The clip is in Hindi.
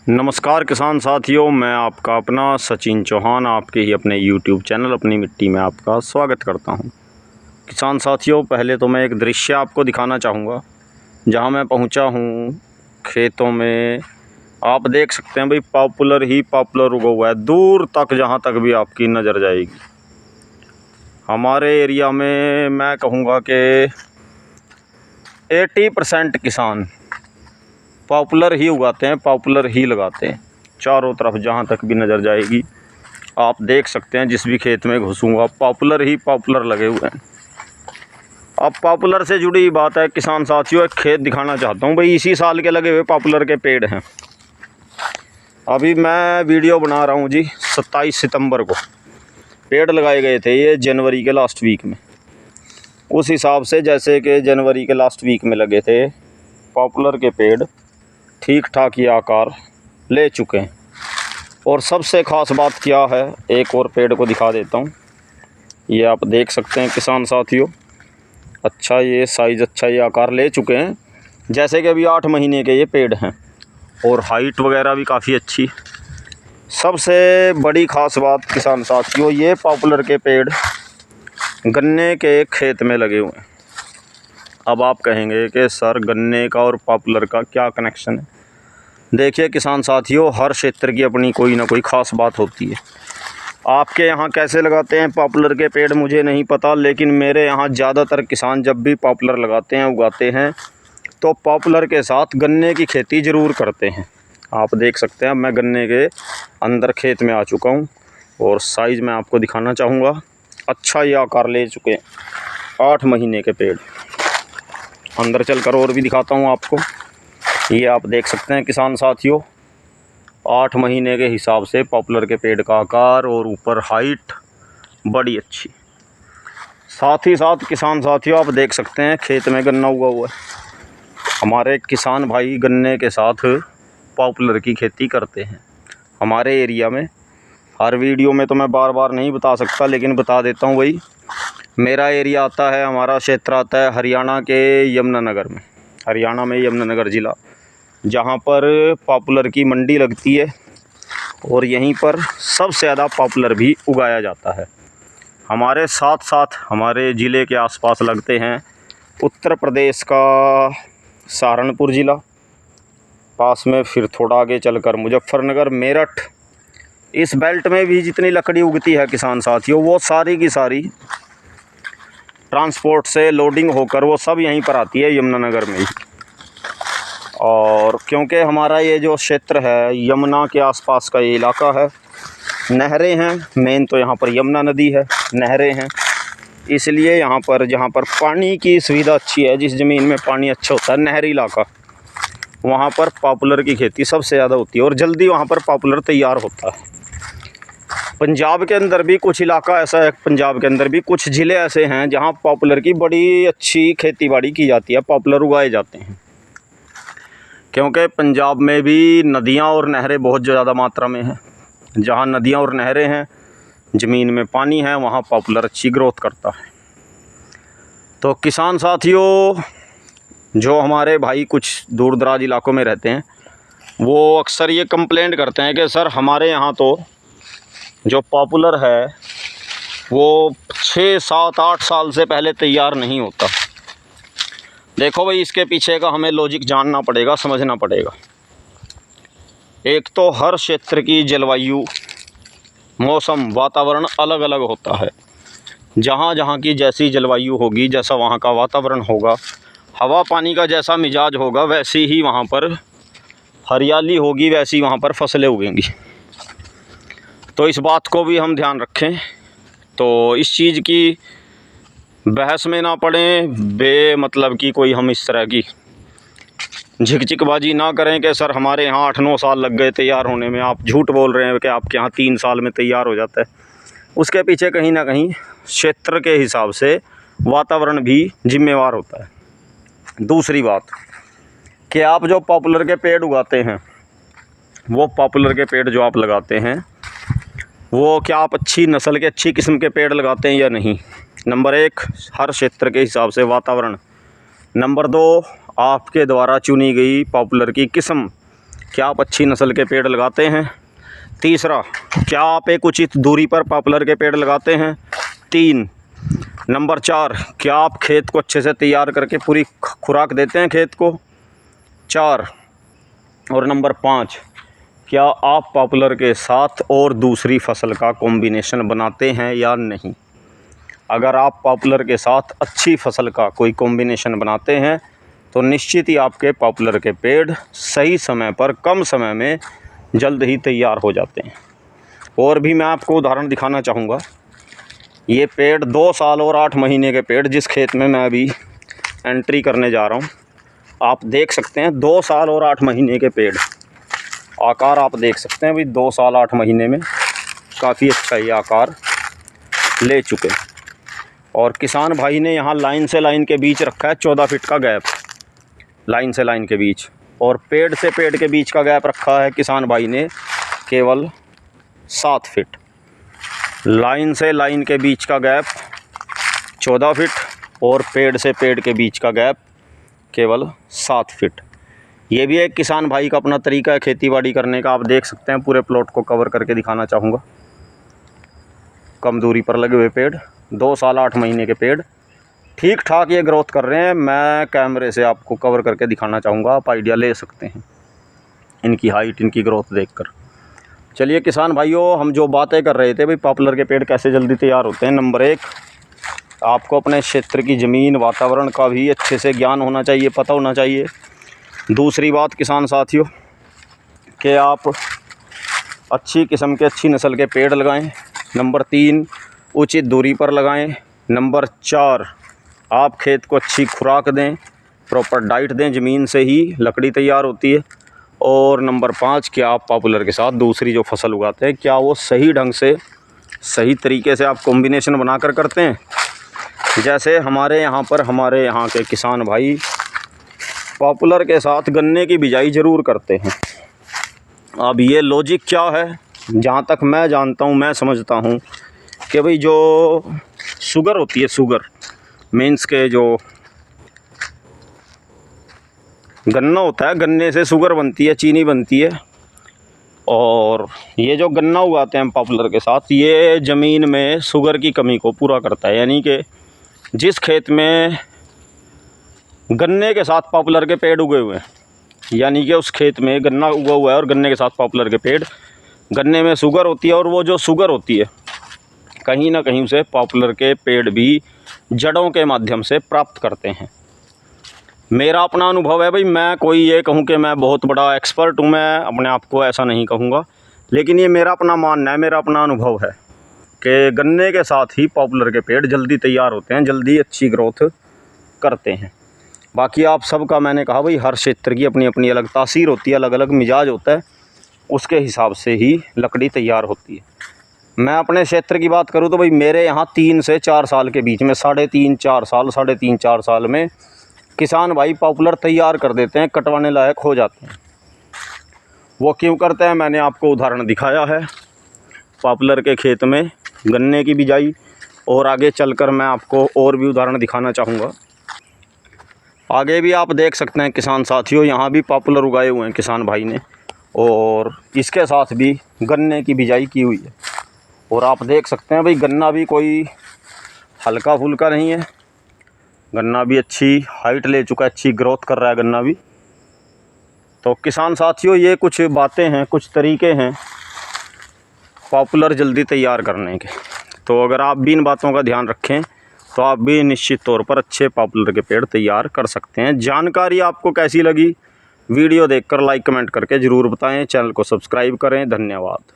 नमस्कार किसान साथियों, मैं आपका अपना सचिन चौहान आपके ही अपने YouTube चैनल अपनी मिट्टी में आपका स्वागत करता हूं। किसान साथियों, पहले तो मैं एक दृश्य आपको दिखाना चाहूँगा जहां मैं पहुंचा हूं खेतों में। आप देख सकते हैं भाई, पॉपुलर ही पॉपुलर उगा हुआ है दूर तक, जहां तक भी आपकी नज़र जाएगी। हमारे एरिया में मैं कहूँगा कि 80% किसान पॉपुलर ही उगाते हैं, पॉपुलर ही लगाते हैं। चारों तरफ जहाँ तक भी नज़र जाएगी आप देख सकते हैं, जिस भी खेत में घुसूँगा पॉपुलर ही पॉपुलर लगे हुए हैं। अब पॉपुलर से जुड़ी बात है किसान साथियों, एक खेत दिखाना चाहता हूँ भाई। इसी साल के लगे हुए पॉपुलर के पेड़ हैं। अभी मैं वीडियो बना रहा हूँ जी 27 सितंबर को। पेड़ लगाए गए थे ये जनवरी के लास्ट वीक में। उस हिसाब से जैसे कि जनवरी के लास्ट वीक में लगे थे, पॉपुलर के पेड़ ठीक ठाक ही आकार ले चुके हैं। और सबसे ख़ास बात क्या है, एक और पेड़ को दिखा देता हूँ। ये आप देख सकते हैं किसान साथियों, अच्छा ये साइज़, अच्छा ये आकार ले चुके हैं। जैसे कि अभी 8 महीने के ये पेड़ हैं और हाइट वगैरह भी काफ़ी अच्छी। सबसे बड़ी ख़ास बात किसान साथियों, ये पॉपुलर के पेड़ गन्ने के खेत में लगे हुए हैं। अब आप कहेंगे कि सर गन्ने का और पॉपुलर का क्या कनेक्शन है? देखिए किसान साथियों, हर क्षेत्र की अपनी कोई ना कोई ख़ास बात होती है। आपके यहाँ कैसे लगाते हैं पॉपुलर के पेड़ मुझे नहीं पता, लेकिन मेरे यहाँ ज़्यादातर किसान जब भी पॉपुलर लगाते हैं, उगाते हैं, तो पॉपुलर के साथ गन्ने की खेती ज़रूर करते हैं। आप देख सकते हैं, मैं गन्ने के अंदर खेत में आ चुका हूँ और साइज़ मैं आपको दिखाना चाहूँगा। अच्छा ये आकार ले चुके हैं 8 महीने के पेड़। अंदर चलकर और भी दिखाता हूँ आपको। ये आप देख सकते हैं किसान साथियों, 8 महीने के हिसाब से पॉपुलर के पेड़ का आकार और ऊपर हाइट बड़ी अच्छी। साथ ही साथ किसान साथियों, आप देख सकते हैं खेत में गन्ना उगा हुआ है। हमारे किसान भाई गन्ने के साथ पॉपुलर की खेती करते हैं हमारे एरिया में। हर वीडियो में तो मैं बार बार नहीं बता सकता, लेकिन बता देता हूँ भाई। मेरा एरिया आता है, हमारा क्षेत्र आता है हरियाणा के यमुनानगर में। हरियाणा में यमुनानगर ज़िला, जहाँ पर पॉपुलर की मंडी लगती है और यहीं पर सबसे ज़्यादा पॉपुलर भी उगाया जाता है। हमारे साथ साथ हमारे ज़िले के आसपास लगते हैं उत्तर प्रदेश का सहारनपुर ज़िला, पास में फिर थोड़ा आगे चलकर मुजफ्फरनगर, मेरठ। इस बेल्ट में भी जितनी लकड़ी उगती है किसान साथियों, वो सारी की सारी ट्रांसपोर्ट से लोडिंग होकर वो सब यहीं पर आती है यमुनानगर में ही। और क्योंकि हमारा ये जो क्षेत्र है यमुना के आसपास का ये इलाका है, नहरें हैं मेन, तो यहाँ पर यमुना नदी है, नहरें हैं, इसलिए यहाँ पर जहाँ पर पानी की सुविधा अच्छी है, जिस ज़मीन में पानी अच्छा होता है, नहरी इलाका, वहाँ पर पॉपुलर की खेती सबसे ज़्यादा होती है और जल्दी वहाँ पर पॉपुलर तैयार होता है। पंजाब के अंदर भी कुछ इलाका ऐसा है, पंजाब के अंदर भी कुछ ज़िले ऐसे हैं जहाँ पॉपुलर की बड़ी अच्छी खेती बाड़ी की जाती है, पॉपुलर उगाए जाते हैं। क्योंकि पंजाब में भी नदियाँ और नहरें बहुत ज़्यादा मात्रा में हैं। जहाँ नदियाँ और नहरें हैं, ज़मीन में पानी है, वहाँ पॉपुलर अच्छी ग्रोथ करता है। तो किसान साथियों, जो हमारे भाई कुछ दूर दराज इलाकों में रहते हैं, वो अक्सर ये कंप्लेंट करते हैं कि सर हमारे यहाँ तो जो पॉपुलर है वो 6, 7, 8 साल से पहले तैयार नहीं होता। देखो भाई, इसके पीछे का हमें लॉजिक जानना पड़ेगा, समझना पड़ेगा। एक तो हर क्षेत्र की जलवायु, मौसम, वातावरण अलग अलग होता है। जहाँ जहाँ की जैसी जलवायु होगी, जैसा वहाँ का वातावरण होगा, हवा पानी का जैसा मिजाज होगा, वैसी ही वहाँ पर हरियाली होगी, वैसी वहाँ पर फसलें उगेंगी। तो इस बात को भी हम ध्यान रखें। तो इस चीज़ की बहस में ना पड़ें, मतलब की कोई हम इस तरह की झिकझिकबाजी ना करें कि सर हमारे यहाँ 8-9 साल लग गए तैयार होने में। आप झूठ बोल रहे हैं कि आपके यहाँ 3 साल में तैयार हो जाता है। उसके पीछे कहीं ना कहीं क्षेत्र के हिसाब से वातावरण भी जिम्मेवार होता है। दूसरी बात कि आप जो पॉपुलर के पेड़ उगाते हैं, वो पॉपुलर के पेड़ जो आप लगाते हैं, वो क्या आप अच्छी नस्ल के, अच्छी किस्म के पेड़ लगाते हैं या नहीं? नंबर 1, हर क्षेत्र के हिसाब से वातावरण। नंबर 2, आपके द्वारा चुनी गई पॉपुलर की किस्म क्या आप अच्छी नस्ल के पेड़ लगाते हैं? तीसरा, क्या आप एक उचित दूरी पर पॉपुलर के पेड़ लगाते हैं? 3 नंबर 4, क्या आप खेत को अच्छे से तैयार करके पूरी खुराक देते हैं खेत को? 4 और नंबर 5, क्या आप पॉपुलर के साथ और दूसरी फसल का कॉम्बिनेशन बनाते हैं या नहीं? अगर आप पॉपुलर के साथ अच्छी फसल का कोई कॉम्बिनेशन बनाते हैं तो निश्चित ही आपके पॉपुलर के पेड़ सही समय पर कम समय में जल्द ही तैयार हो जाते हैं। और भी मैं आपको उदाहरण दिखाना चाहूँगा। ये पेड़ 2 साल और 8 महीने के पेड़ जिस खेत में मैं अभी एंट्री करने जा रहा हूँ, आप देख सकते हैं 2 साल और 8 महीने के पेड़। आकार आप देख सकते हैं भाई 2 साल 8 महीने में काफ़ी अच्छा ये आकार ले चुके। और किसान भाई ने यहाँ लाइन से लाइन के बीच रखा है 14 फीट का गैप, लाइन से लाइन के बीच। और पेड़ से पेड़ के बीच का गैप रखा है किसान भाई ने केवल 7 फीट। लाइन से लाइन के बीच का गैप 14 फीट और पेड़ से पेड़ के बीच का गैप केवल 7 फीट। ये भी एक किसान भाई का अपना तरीका है खेतीबाड़ी करने का। आप देख सकते हैं, पूरे प्लॉट को कवर करके दिखाना चाहूँगा। कम दूरी पर लगे हुए पेड़, 2 साल 8 महीने के पेड़ ठीक ठाक ये ग्रोथ कर रहे हैं। मैं कैमरे से आपको कवर करके दिखाना चाहूँगा, आप आइडिया ले सकते हैं इनकी हाइट, इनकी ग्रोथ देखकर। चलिए किसान भाइयों, हम जो बातें कर रहे थे भाई पॉपुलर के पेड़ कैसे जल्दी तैयार होते हैं। नंबर 1, आपको अपने क्षेत्र की ज़मीन, वातावरण का भी अच्छे से ज्ञान होना चाहिए, पता होना चाहिए। दूसरी बात किसान साथियों, कि आप अच्छी किस्म के, अच्छी नस्ल के पेड़ लगाएं। नंबर 3, उचित दूरी पर लगाएं। नंबर 4, आप खेत को अच्छी खुराक दें, प्रॉपर डाइट दें, ज़मीन से ही लकड़ी तैयार होती है। और नंबर 5, क्या आप पॉपुलर के साथ दूसरी जो फसल उगाते हैं, क्या वो सही ढंग से, सही तरीके से आप कॉम्बिनेशन बनाकर करते हैं। जैसे हमारे यहाँ के किसान भाई पॉपुलर के साथ गन्ने की बिजाई ज़रूर करते हैं। अब ये लॉजिक क्या है, जहाँ तक मैं जानता हूँ, मैं समझता हूँ कि भाई जो शुगर होती है, शुगर मीन्स के जो गन्ना होता है, गन्ने से शुगर बनती है, चीनी बनती है। और ये जो गन्ना उगाते हैं पॉपुलर के साथ, ये ज़मीन में शुगर की कमी को पूरा करता है। यानी कि जिस खेत में गन्ने के साथ पॉपुलर के पेड़ उगे हुए हैं, यानी कि उस खेत में गन्ना उगा हुआ है और गन्ने के साथ पॉपुलर के पेड़, गन्ने में शुगर होती है और वो जो शुगर होती है कहीं ना कहीं से पॉपुलर के पेड़ भी जड़ों के माध्यम से प्राप्त करते हैं। मेरा अपना अनुभव है भाई, मैं कोई ये कहूँ कि मैं बहुत बड़ा एक्सपर्ट हूँ, मैं अपने आप को ऐसा नहीं कहूँगा, लेकिन ये मेरा अपना मानना है, मेरा अपना अनुभव है कि गन्ने के साथ ही पॉपुलर के पेड़ जल्दी तैयार होते हैं, जल्दी अच्छी ग्रोथ करते हैं। बाकी आप सबका मैंने कहा भाई, हर क्षेत्र की अपनी अपनी अलग तासीर होती है, अलग अलग मिजाज होता है, उसके हिसाब से ही लकड़ी तैयार होती है। मैं अपने क्षेत्र की बात करूँ तो भाई मेरे यहाँ 3 से 4 साल के बीच में, 3.5-4 साल में किसान भाई पॉपुलर तैयार कर देते हैं, कटवाने लायक हो जाते हैं। वो क्यों करते हैं, मैंने आपको उदाहरण दिखाया है पॉपुलर के खेत में गन्ने की बिजाई, और आगे चलकर मैं आपको और भी उदाहरण दिखाना चाहूँगा। आगे भी आप देख सकते हैं किसान साथियों, यहाँ भी पॉपुलर उगाए हुए हैं किसान भाई ने, और इसके साथ भी गन्ने की बिजाई की हुई है। और आप देख सकते हैं भाई गन्ना भी कोई हल्का फुल्का नहीं है, गन्ना भी अच्छी हाइट ले चुका है, अच्छी ग्रोथ कर रहा है गन्ना भी। तो किसान साथियों, ये कुछ बातें हैं, कुछ तरीके हैं पॉपुलर जल्दी तैयार करने के। तो अगर आप भी इन बातों का ध्यान रखें तो आप भी निश्चित तौर पर अच्छे पॉपुलर के पेड़ तैयार कर सकते हैं। जानकारी आपको कैसी लगी, वीडियो देखकर लाइक कमेंट करके ज़रूर बताएं। चैनल को सब्सक्राइब करें। धन्यवाद।